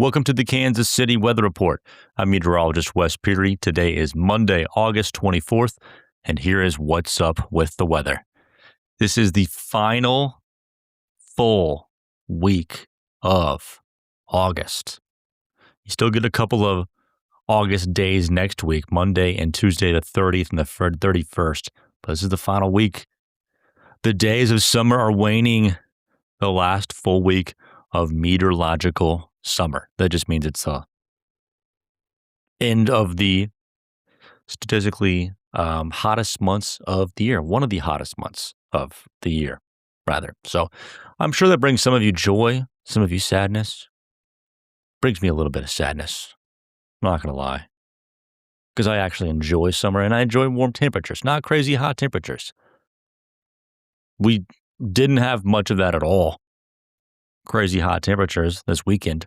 Welcome to the Kansas City Weather Report. I'm meteorologist Wes Petery. Today is Monday, August 24th, and here is what's up with the weather. This is the final full week of August. You still get a couple of August days next week, Monday and Tuesday the 30th and the 31st, but this is the final week. The days of summer are waning. The last full week of meteorological summer. That just means it's the end of the statistically hottest months of the year, one of the hottest months of the year, rather. So I'm sure that brings some of you joy, some of you sadness. Brings me a little bit of sadness. I'm not going to lie. Because I actually enjoy summer and I enjoy warm temperatures, not crazy hot temperatures. We didn't have much of that at all. Crazy hot temperatures this weekend.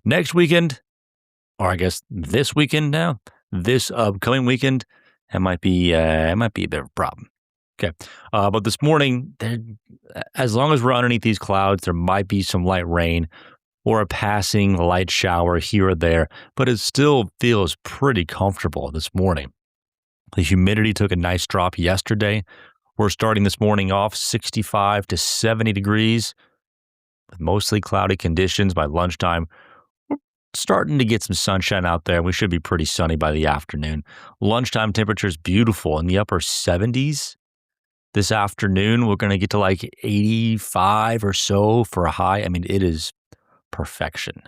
Next weekend, or I guess this weekend now, this upcoming weekend, it might be a bit of a problem. Okay, but this morning, as long as we're underneath these clouds, there might be some light rain or a passing light shower here or there, but it still feels pretty comfortable this morning. The humidity took a nice drop yesterday. We're starting this morning off 65 to 70 degrees with mostly cloudy conditions. By lunchtime, we're starting to get some sunshine out there. We should be pretty sunny by the afternoon. Lunchtime temperature is beautiful in the upper 70s. This afternoon, we're going to get to like 85 or so for a high. I mean, it is perfection.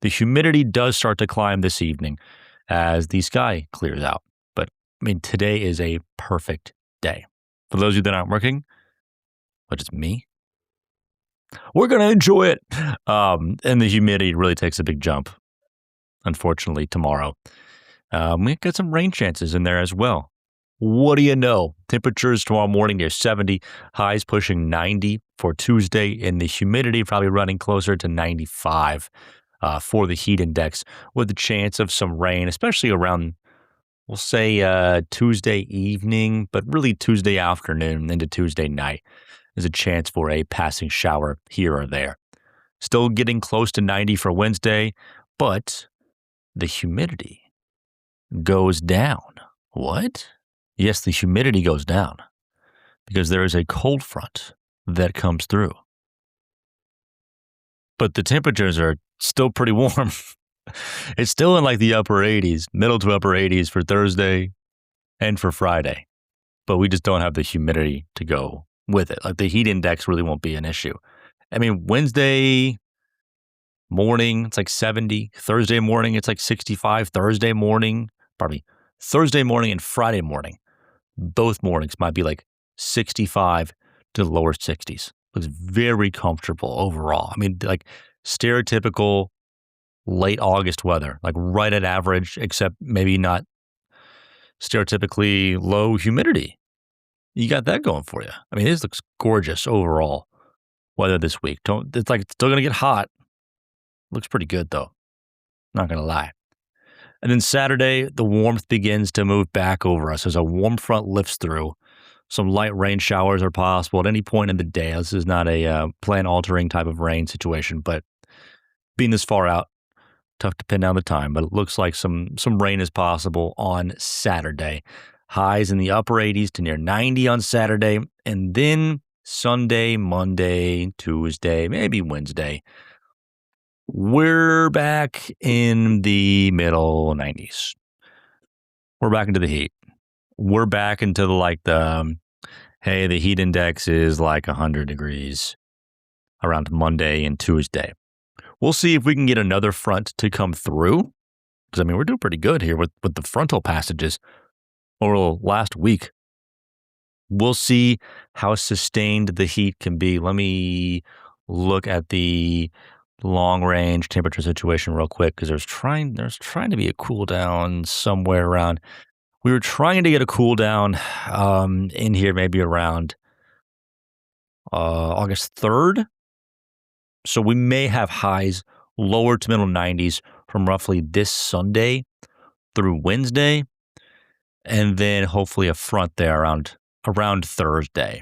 The humidity does start to climb this evening as the sky clears out. But I mean, today is a perfect day. For those of you that aren't working, which is me, we're going to enjoy it. And the humidity really takes a big jump, unfortunately, tomorrow. We got some rain chances in there as well. What do you know? Temperatures tomorrow morning near 70, highs pushing 90 for Tuesday, and the humidity probably running closer to 95 for the heat index, with the chance of some rain, especially around, we'll say Tuesday evening, but really Tuesday afternoon into Tuesday night. There's a chance for a passing shower here or there. Still getting close to 90 for Wednesday, but the humidity goes down. What? Yes, the humidity goes down because there is a cold front that comes through. But the temperatures are still pretty warm. It's still in like the upper 80s, middle to upper 80s for Thursday and for Friday. But we just don't have the humidity to go with it. Like the heat index really won't be an issue. I mean, Wednesday morning, it's like 70. Thursday morning, it's like 65. Thursday morning and Friday morning, both mornings might be like 65 to the lower 60s. Looks very comfortable overall. I mean, like stereotypical late August weather, like right at average, except maybe not stereotypically low humidity. You got that going for you. I mean, this looks gorgeous overall weather this week. It's like it's still going to get hot. Looks pretty good though. Not going to lie. And then Saturday, the warmth begins to move back over us as a warm front lifts through. Some light rain showers are possible at any point in the day. This is not a plan-altering type of rain situation, but being this far out, tough to pin down the time, but it looks like some rain is possible on Saturday. Highs in the upper 80s to near 90 on Saturday, and then Sunday, Monday, Tuesday, maybe Wednesday, we're back in the middle 90s. We're back into the heat. We're back into the heat index is like 100 degrees around Monday and Tuesday. We'll see if we can get another front to come through. Because, I mean, we're doing pretty good here with the frontal passages over last week. We'll see how sustained the heat can be. Let me look at the long-range temperature situation real quick because there's trying to be a cool down somewhere around. We were trying to get a cool down in here maybe around August 3rd. So we may have highs lower to middle 90s from roughly this Sunday through Wednesday, and then hopefully a front there around Thursday,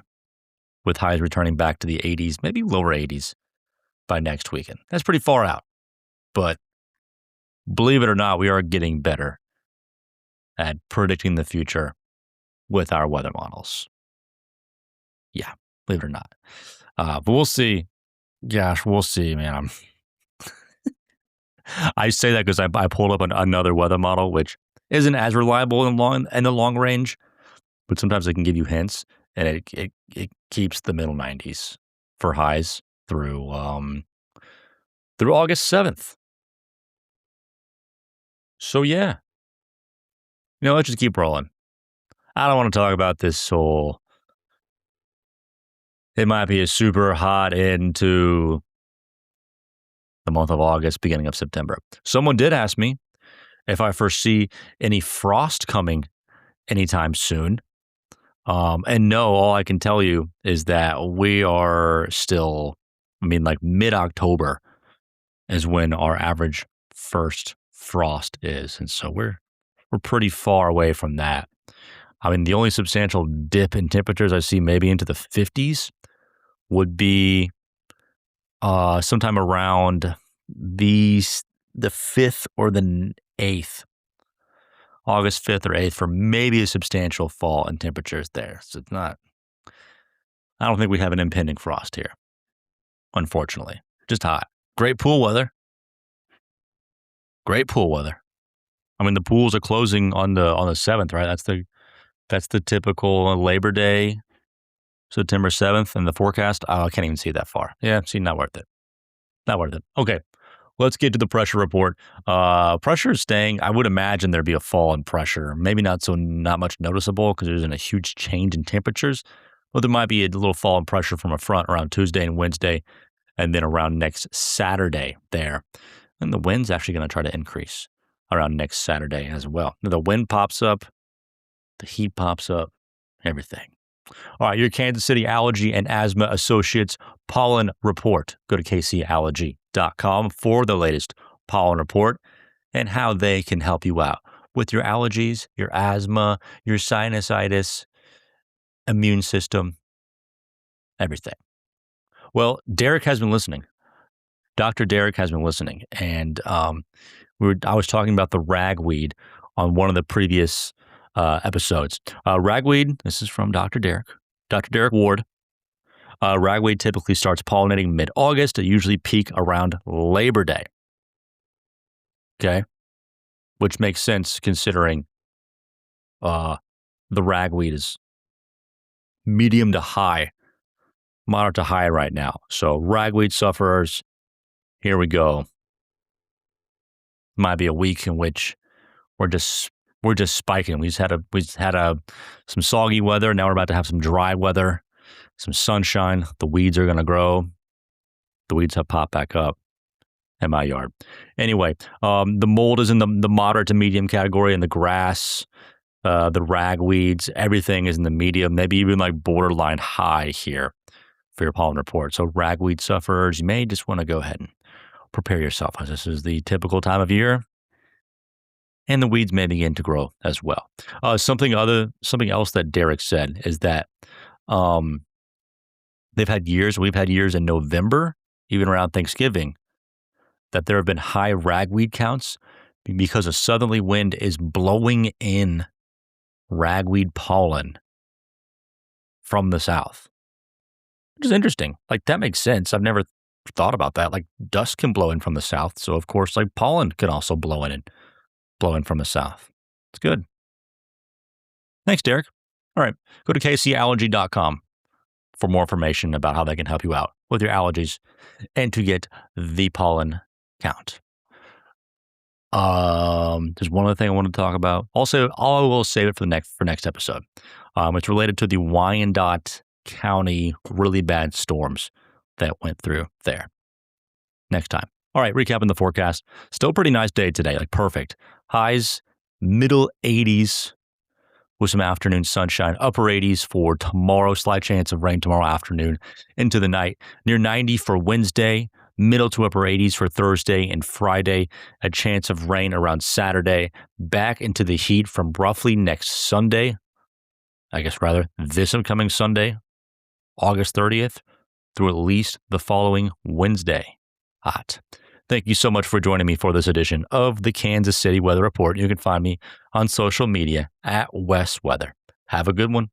with highs returning back to the 80s, maybe lower 80s by next weekend. That's pretty far out, but believe it or not, we are getting better at predicting the future with our weather models. Yeah, believe it or not. But we'll see. Gosh, we'll see, man. I say that because I pulled up another weather model, which isn't as reliable in the long range, but sometimes it can give you hints, and it keeps the middle 90s for highs through August 7th. So yeah, let's just keep rolling. I don't want to talk about this whole. It might be a super hot into the month of August, beginning of September. Someone did ask me if I foresee any frost coming anytime soon. And no, all I can tell you is that we are still, like mid-October is when our average first frost is. And so we're pretty far away from that. The only substantial dip in temperatures I see maybe into the 50s would be sometime around the 5th or the 8th, August 5th or 8th, for maybe a substantial fall in temperatures there. So it's not, I don't think we have an impending frost here, unfortunately. Just hot. Great pool weather. Great pool weather. The pools are closing on the 7th, right? That's the typical Labor Day, September 7th, and the forecast. Oh, I can't even see that far. Yeah, see, not worth it. Not worth it. Okay, let's get to the pressure report. Pressure is staying. I would imagine there'd be a fall in pressure. Maybe not much noticeable because there isn't a huge change in temperatures. But there might be a little fall in pressure from a front around Tuesday and Wednesday, and then around next Saturday there. And the wind's actually going to try to increase around next Saturday as well. The wind pops up, the heat pops up, everything. All right, your Kansas City Allergy and Asthma Associates pollen report. Go to kcallergy.com for the latest pollen report and how they can help you out with your allergies, your asthma, your sinusitis, immune system, everything. Well, Derek has been listening. Dr. Derek has been listening, and I was talking about the ragweed on one of the previous episodes. Ragweed, this is from Dr. Derek Ward. Ragweed typically starts pollinating mid-August. It usually peak around Labor Day. Okay, which makes sense considering the ragweed is medium to high, moderate to high right now. So ragweed sufferers, here we go. Might be a week in which we're just spiking. We just had some soggy weather. Now we're about to have some dry weather, some sunshine. The weeds are going to grow. The weeds have popped back up in my yard. Anyway, the mold is in the moderate to medium category, and the grass, the ragweeds, everything is in the medium, maybe even like borderline high here for your pollen report. So ragweed sufferers, you may just want to go ahead and prepare yourself, as this is the typical time of year, and the weeds may begin to grow as well. Something else that Derek said is that we've had years in November, even around Thanksgiving, that there have been high ragweed counts because a southerly wind is blowing in ragweed pollen from the south, which is interesting. Like, that makes sense. I've never thought about that. Like, dust can blow in from the south, so of course, like, pollen can also blow in from the south. It's good. Thanks, Derek. All right, go to kcallergy.com for more information about how they can help you out with your allergies and to get the pollen count. There's one other thing I want to talk about. Also, I will save it for next episode. It's related to the Wyandotte County really bad storms that went through there. Next time. All right, recapping the forecast. Still pretty nice day today, like perfect. Highs, middle 80s with some afternoon sunshine. Upper 80s for tomorrow. Slight chance of rain tomorrow afternoon into the night. Near 90 for Wednesday. Middle to upper 80s for Thursday and Friday. A chance of rain around Saturday. Back into the heat from roughly next Sunday. This upcoming Sunday, August 30th, through at least the following Wednesday. Hot. Thank you so much for joining me for this edition of the Kansas City Weather Report. You can find me on social media at Wes Weather. Have a good one.